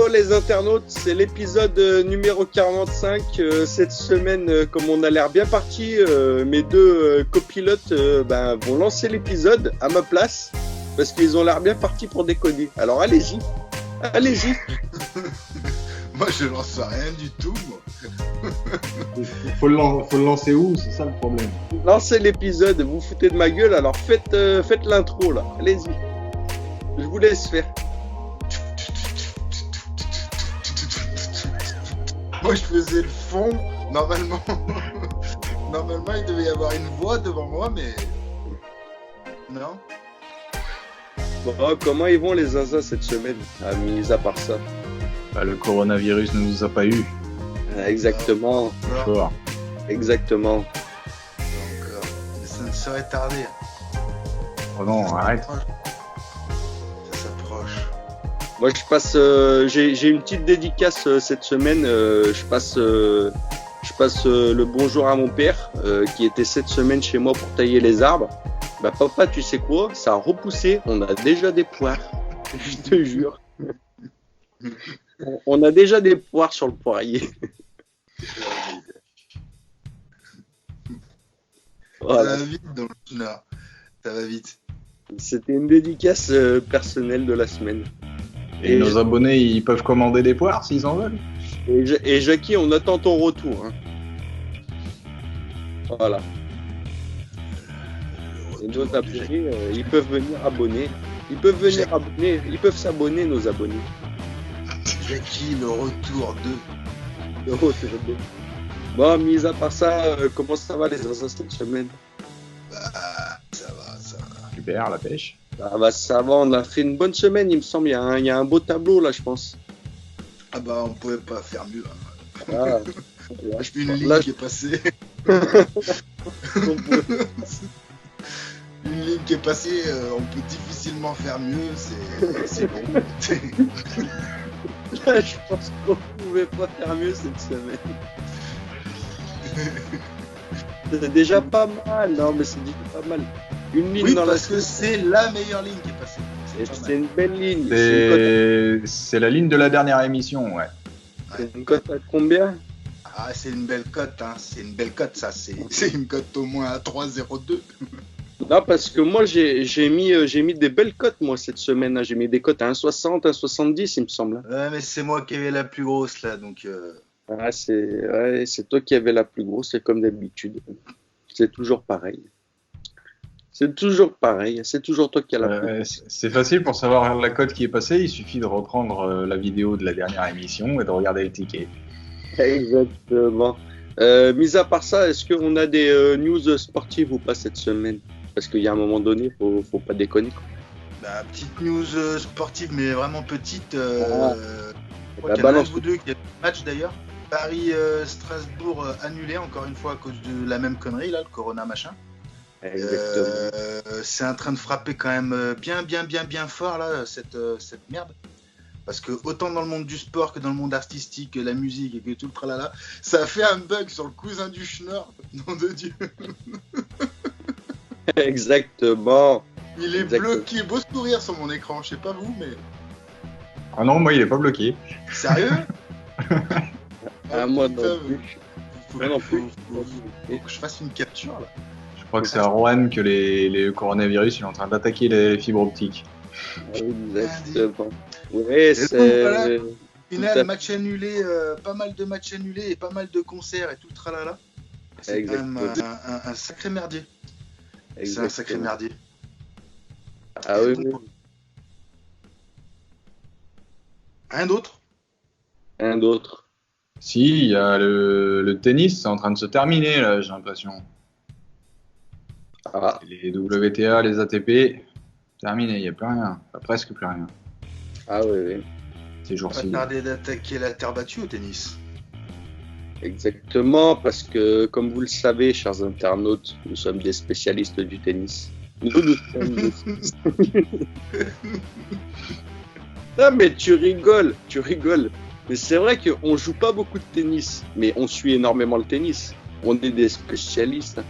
Hello les internautes, c'est l'épisode numéro 45. Cette semaine, comme on a l'air bien parti, mes deux copilotes vont lancer l'épisode à ma place parce qu'ils ont l'air bien partis pour déconner. Alors allez-y. Moi je lance rien du tout. Moi. faut le lancer où? C'est ça le problème. Lancez l'épisode, vous foutez de ma gueule, alors faites l'intro là. Allez-y. Je vous laisse faire. Moi je faisais le fond, normalement il devait y avoir une voix devant moi, mais non. Bon, comment ils vont les zinzins cette semaine, mis à part ça? Le coronavirus ne nous a pas eu. Exactement. Exactement. Encore. Mais ça ne saurait tarder. Oh non, arrête. Ça s'approche. Moi je passe, j'ai une petite dédicace cette semaine. Je passe le bonjour à mon père qui était cette semaine chez moi pour tailler les arbres. Bah papa, tu sais quoi? Ça a repoussé. On a déjà des poires. Je te jure. On a déjà des poires sur le poirier. Voilà. Ça va vite dans le Nord. Ça va vite. C'était une dédicace personnelle de la semaine. Et nos abonnés, ils peuvent commander des poires s'ils en veulent. Et Jackie, on attend ton retour. Hein. Voilà. Et nos abonnés, ils peuvent venir abonner. Ils peuvent s'abonner, nos abonnés. Jackie, le retour de... Bon, mis à part ça, comment ça va les zinzins cette semaine? Ça va. Super, la pêche. Ça va, on a fait une bonne semaine, il me semble. Il y a un beau tableau là, je pense. Ah bah, on pouvait pas faire mieux. Hein. Ah, une ligne qui est passée. Une ligne qui est passée, on peut difficilement faire mieux, c'est bon. Là, je pense qu'on pouvait pas faire mieux cette semaine. C'est déjà pas mal, non mais c'est déjà pas mal. Une ligne oui, dans parce que c'est la meilleure ligne qui est passée. C'est une belle ligne. C'est la ligne de la dernière émission, ouais. C'est une cote à combien? Ah, c'est une belle cote, hein. C'est une belle cote, ça. C'est une cote au moins à 3,02. Non, parce que moi, j'ai mis des belles cotes, moi, cette semaine. Hein. J'ai mis des cotes à 1,60, 1,70, il me semble. Ouais, mais c'est moi qui avais la plus grosse, là, donc... Ah, c'est toi qui avais la plus grosse, c'est comme d'habitude. C'est toujours pareil. C'est toujours toi qui as la plus grosse. C'est facile pour savoir la cote qui est passée, il suffit de reprendre la vidéo de la dernière émission et de regarder le ticket. Exactement. Mis à part ça, est-ce qu'on a des news sportives ou pas cette semaine? Parce qu'il y a un moment donné, faut pas déconner. Quoi. Bah, petite news sportive, mais vraiment petite. Balance. Vous deux qui a le match d'ailleurs. Paris-Strasbourg annulé encore une fois à cause de la même connerie là, le Corona machin. C'est en train de frapper quand même bien fort là cette merde. Parce que autant dans le monde du sport que dans le monde artistique, la musique et que tout le tralala, ça a fait un bug sur le cousin du Schnorr, nom de Dieu. Exactement. Il est bloqué, beau sourire sur mon écran, je sais pas vous, mais... Ah non, moi il est pas bloqué. Sérieux? Moi non plus. Faut que je fasse une capture là. Je crois que c'est à Rouen que le coronavirus il est en train d'attaquer les fibres optiques. Exactement. Ouais, c'est... Voilà. Final, match annulé, pas mal de matchs annulés et pas mal de concerts et tout le tralala. C'est quand même un sacré merdier. C'est un sacré merdier. Ah oui. Rien d'autre? Rien d'autre. Si, il y a le tennis, c'est en train de se terminer là, j'ai l'impression. Ah. Les WTA, les ATP, terminé, il n'y a plus rien, enfin, presque plus rien. Ah oui. Ces jours-ci. Pas tarder d'attaquer la terre battue au tennis. Exactement, parce que comme vous le savez, chers internautes, nous sommes des spécialistes du tennis. Nous sommes des spécialistes. Ah mais tu rigoles. Mais c'est vrai qu'on joue pas beaucoup de tennis, mais on suit énormément le tennis. On est des spécialistes.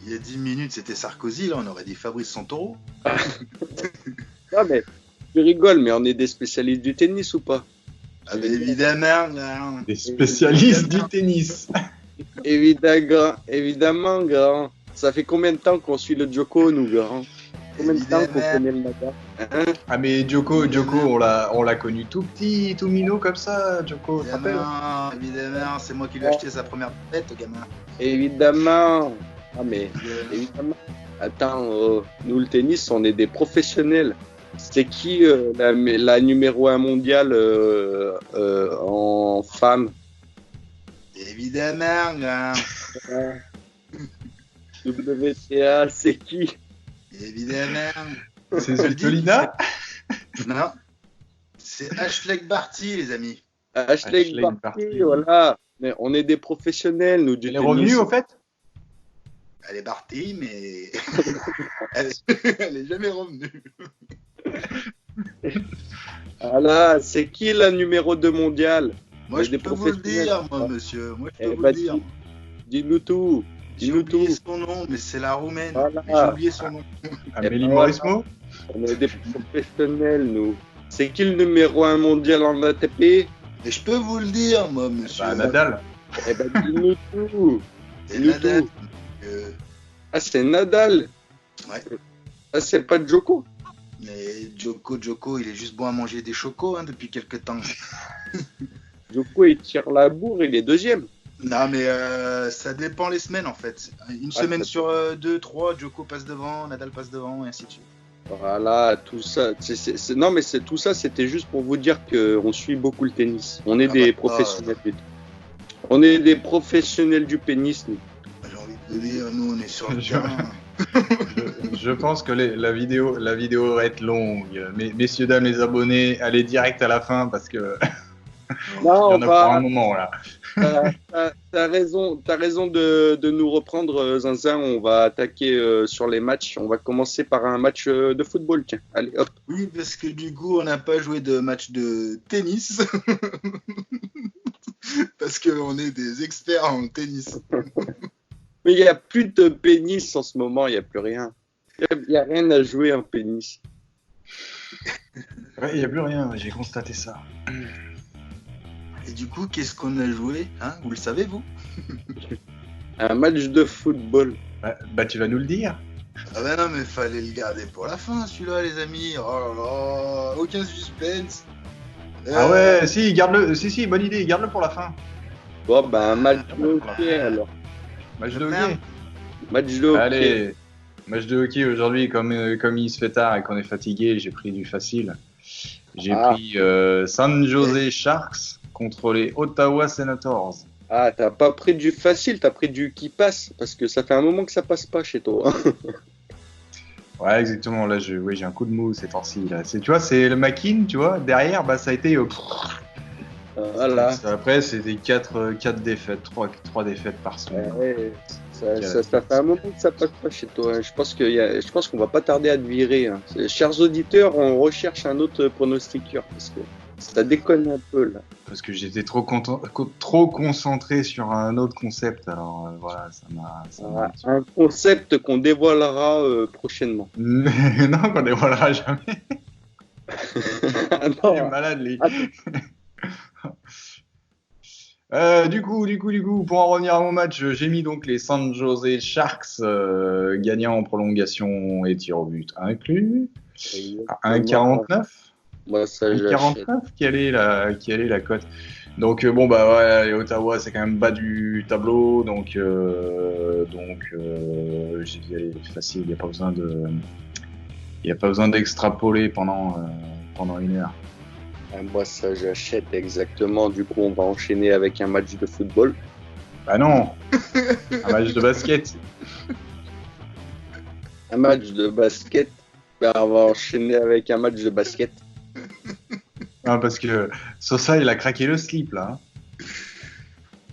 Il y a 10 minutes, c'était Sarkozy, là, on aurait dit Fabrice Santoro. Non mais Tu rigoles, mais on est des spécialistes du tennis ou pas? Ah, mais évidemment, là. Des spécialistes du tennis. Évidemment, grand. Ça fait combien de temps qu'on suit le Djoko, nous, grand? Combien de temps qu'on connaît le Nadal? Hein? Ah mais Djoko, on l'a connu tout petit, tout minot comme ça, Djoko, tu te rappelles? Évidemment, c'est moi qui lui ai acheté sa première tête, gamin. Évidemment. Ah mais évidemment. Attends, nous le tennis, on est des professionnels. C'est qui la numéro 1 mondiale en femmes? Évidemment, là. WTA, c'est qui? Évidemment. C'est Svitolina? Non. C'est Ashley Barty, les amis. Ashley Barty, voilà. Mais on est des professionnels, nous, du Elle est tennis. revenue, au fait? Elle est partie, mais elle est jamais revenue. Voilà, c'est qui la numéro 2 mondiale? Moi, je des peux vous le professionnels. dire, moi, monsieur. Moi, je peux Eh vous ben, le dire. Dis-nous tout. J'ai Dis-nous tout. oublié son nom, mais c'est la roumaine. Voilà. Mais j'ai oublié son nom. Amélie ben, Mauresmo? On est des professionnels, nous. C'est qui le numéro 1 mondial en ATP? Et je peux vous le dire, moi, monsieur. Bah, Nadal. Eh ben, dis-nous tout. C'est dis-nous Nadal. tout. Ah, c'est Nadal. Ouais. Ah, c'est pas Djoko. Mais Djoko, il est juste bon à manger des chocos depuis quelques temps. Djoko, il tire la bourre, il est deuxième. Non, mais ça dépend les semaines en fait. Une semaine sur 2, 3, Djoko passe devant, Nadal passe devant, et ainsi de suite. Voilà, tout ça. Non, mais tout ça, c'était juste pour vous dire qu'on suit beaucoup le tennis. On est des professionnels. On est des professionnels du pénis, nous. J'ai envie de dire, nous on est sur le Je- terrain. Je pense que la vidéo va être longue. Mais, messieurs, dames, les abonnés, allez direct à la fin parce que il y Non, en a pour un moment là. T'as raison de nous reprendre, Zinzin. On va attaquer sur les matchs. On va commencer par un match de football. Tiens, allez, hop. Oui, parce que du coup, on n'a pas joué de match de tennis. Parce qu'on est des experts en tennis. Mais il n'y a plus de pénis en ce moment. Il n'y a plus rien. Il n'y a rien à jouer en pénis. Ouais, il n'y a plus rien, j'ai constaté ça. Et du coup, qu'est-ce qu'on a joué, hein? Vous le savez, vous? Un match de football. Bah, tu vas nous le dire. Ah ben non, mais fallait le garder pour la fin, celui-là, les amis. Oh là là, aucun suspense. Ah ouais, si, garde-le. Si, bonne idée, garde-le pour la fin. Bon, ben, un match de hockey alors. Match de Merde. hockey. Match de hockey. Allez, match de hockey aujourd'hui, comme il se fait tard et qu'on est fatigué, j'ai pris du facile. J'ai pris San Jose Sharks contre les Ottawa Senators. Ah, t'as pas pris du facile, t'as pris du qui passe. Parce que ça fait un moment que ça passe pas chez toi. Ouais, exactement. Là, j'ai un coup de mou ces temps-ci. Là. Tu vois, c'est le Makin, tu vois. Derrière, bah, ça a été. Voilà. Après, c'était 4 défaites, 3 défaites par semaine. Ouais, ça fait un moment que ça passe pas chez toi. Hein. Je pense qu'on va pas tarder à te virer. Hein. Chers auditeurs, on recherche un autre pronostiqueur parce que ça déconne un peu là. Parce que j'étais trop concentré sur un autre concept. Alors voilà, ça m'a. Un concept qu'on dévoilera prochainement. Non, qu'on dévoilera jamais. Non. Il est malade, lui. Du coup, pour en revenir à mon match, j'ai mis donc les San Jose Sharks gagnant en prolongation et tir au but inclus à 1,49. Moi, ça, 1,49 qui allait la cote. Donc bon bah ouais, les Ottawa c'est quand même bas du tableau, donc j'ai dit allez facile, il n'y a pas besoin d'extrapoler pendant une heure. Moi, ça, j'achète exactement. Du coup, on va enchaîner avec un match de football. Bah non, un match de basket. Un match de basket. Ben, on va enchaîner avec un match de basket. Non, parce que Sosa, il a craqué le slip là. Hein.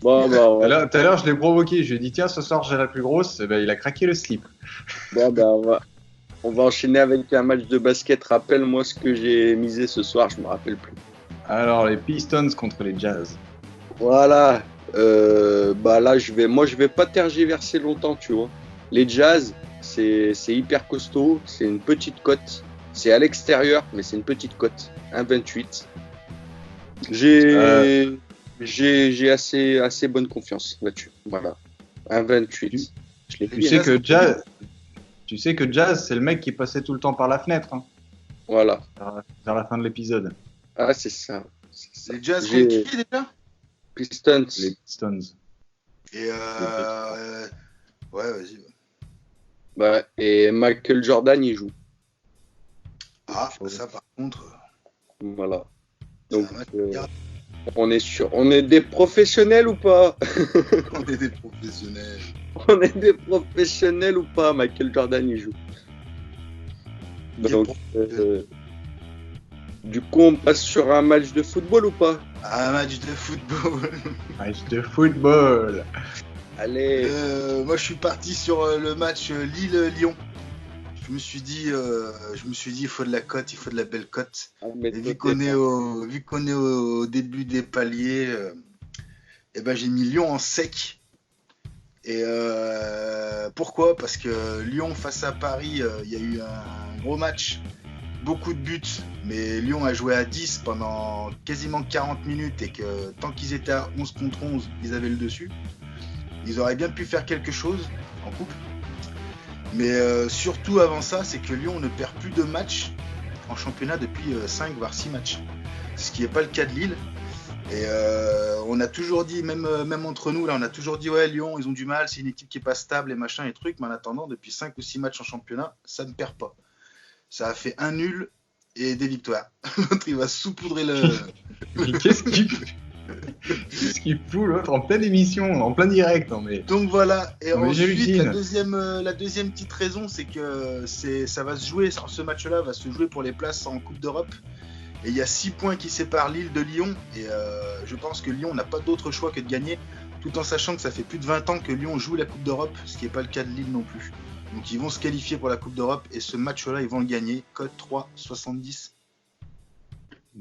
Bon, bah, ouais. Tout à l'heure, je l'ai provoqué. Je lui ai dit tiens, ce soir j'ai la plus grosse. Et ben, il a craqué le slip. Bon, ben, on va enchaîner avec un match de basket. Rappelle-moi ce que j'ai misé ce soir, je me rappelle plus. Alors, les Pistons contre les Jazz. Voilà. Bah là, je vais pas tergiverser longtemps, tu vois. Les Jazz, c'est hyper costaud. C'est une petite cote. C'est à l'extérieur, mais c'est une petite cote. 1,28. J'ai assez bonne confiance là-dessus. Voilà. 1,28. Je l'ai Tu dit, sais hein. que Jazz, c'est le mec qui passait tout le temps par la fenêtre, hein, Voilà. vers la fin de l'épisode. Ah, c'est ça. Les Jazz J'ai- contre qui déjà? Pistons. Les Stones. Et ouais, vas-y. Ouais, et Michael Jordan, il joue. Ah, ça par contre, Voilà. Donc, ça va, regarde. on est des professionnels ou pas? On est des professionnels. On est des professionnels ou pas? Michael Jordan, il joue. Des Donc, du coup, on passe sur un match de football ou pas? Un match de football. Match de football. Allez. Moi, je suis parti sur le match Lille-Lyon. Je me suis dit, il faut de la cote, il faut de la belle cote. Et vu qu'on est au début des paliers, j'ai mis Lyon en sec. Et pourquoi? Parce que Lyon face à Paris, il y a eu un gros match, beaucoup de buts, mais Lyon a joué à 10 pendant quasiment 40 minutes et que tant qu'ils étaient à 11 contre 11, ils avaient le dessus. Ils auraient bien pu faire quelque chose en coupe. Mais surtout avant ça, c'est que Lyon ne perd plus de matchs en championnat depuis 5 voire 6 matchs. Ce qui n'est pas le cas de Lille. Et on a toujours dit, même entre nous, là, on a toujours dit ouais, Lyon, ils ont du mal, c'est une équipe qui n'est pas stable et machin et trucs. Mais en attendant, depuis 5 ou 6 matchs en championnat, ça ne perd pas. Ça a fait un nul et des victoires. L'autre, il va saupoudrer le. Mais qu'est-ce qu'il fout l'autre en pleine émission, en plein direct, non mais. Donc voilà, et Mais ensuite j'hallucine. la deuxième petite raison, c'est que ça va se jouer, ce match-là va se jouer pour les places en Coupe d'Europe. Et il y a 6 points qui séparent Lille de Lyon, et je pense que Lyon n'a pas d'autre choix que de gagner, tout en sachant que ça fait plus de 20 ans que Lyon joue la Coupe d'Europe, ce qui n'est pas le cas de Lille non plus. Donc ils vont se qualifier pour la Coupe d'Europe, et ce match-là, ils vont le gagner, code 3,70.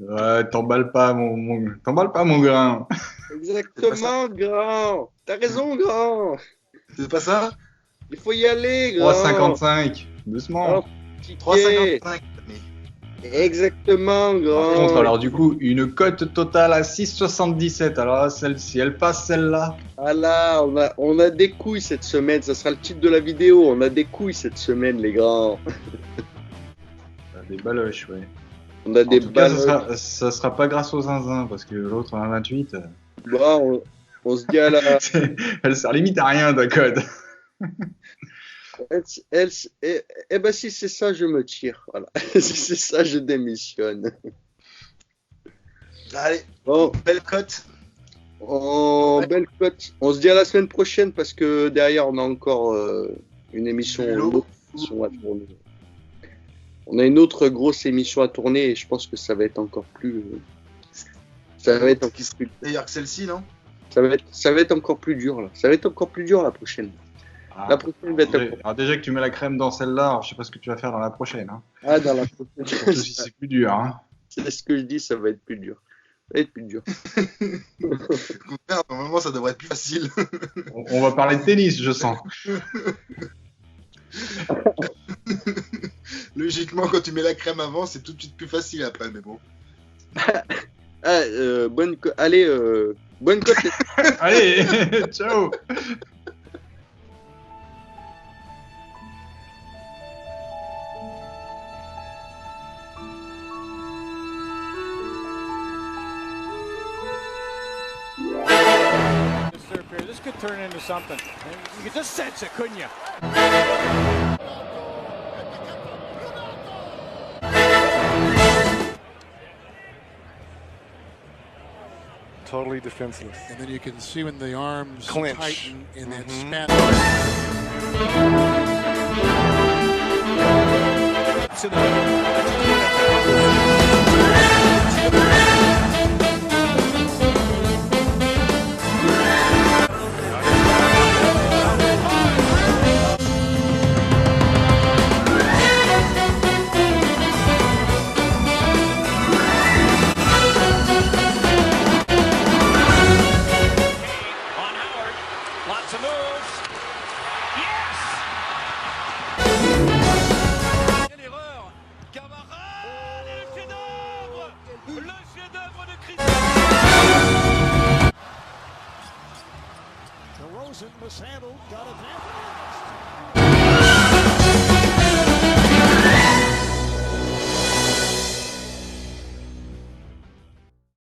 Ouais, t'emballes pas mon grain. Exactement, grand. T'as raison, grand. C'est pas ça? Il faut y aller, grand. 3,55. Doucement. Oh, ticket. 3,55. Exactement, grand. Par contre, alors du coup, une cote totale à 6,77. Alors là, si elle passe celle-là. Ah là, on a des couilles cette semaine. Ça sera le titre de la vidéo. On a des couilles cette semaine, les grands. Des baloches, ouais. On a des En tout cas, balles. ça sera pas grâce aux zinzin, parce que l'autre, en 28, Bon, on se dit à la. elle sert limite à rien, ta code. Eh ben, si c'est ça, je me tire. Voilà. Si c'est ça, je démissionne. Allez, Bon, belle cote. belle cote. On se dit à la semaine prochaine parce que derrière, on a encore une émission. Du lot. Une autre émission à tourner. On a une autre grosse émission à tourner et je pense que ça va être encore plus. Ça va être encore plus. Meilleur que celle-ci, non? Ça va être encore plus dur là. Ça va être encore plus dur la prochaine. La prochaine va être. Alors déjà que tu mets la crème dans celle-là, alors je sais pas ce que tu vas faire dans la prochaine. Hein. Ah, dans la prochaine. Surtout si c'est plus dur. Hein. C'est ce que je dis, ça va être plus dur. Ça va être plus dur. Normalement, ça devrait être plus facile. On va parler de tennis, je sens. Logiquement, quand tu mets la crème avant, c'est tout de suite plus facile après, mais bon. Allez, bonne cote. Allez, ciao. This could turn into something. You could just sense it, couldn't you? Totally defenseless. And then you can see when the arms Clinch. tighten in that span. To the Quelle erreur! Cavani mishandled, got advantage.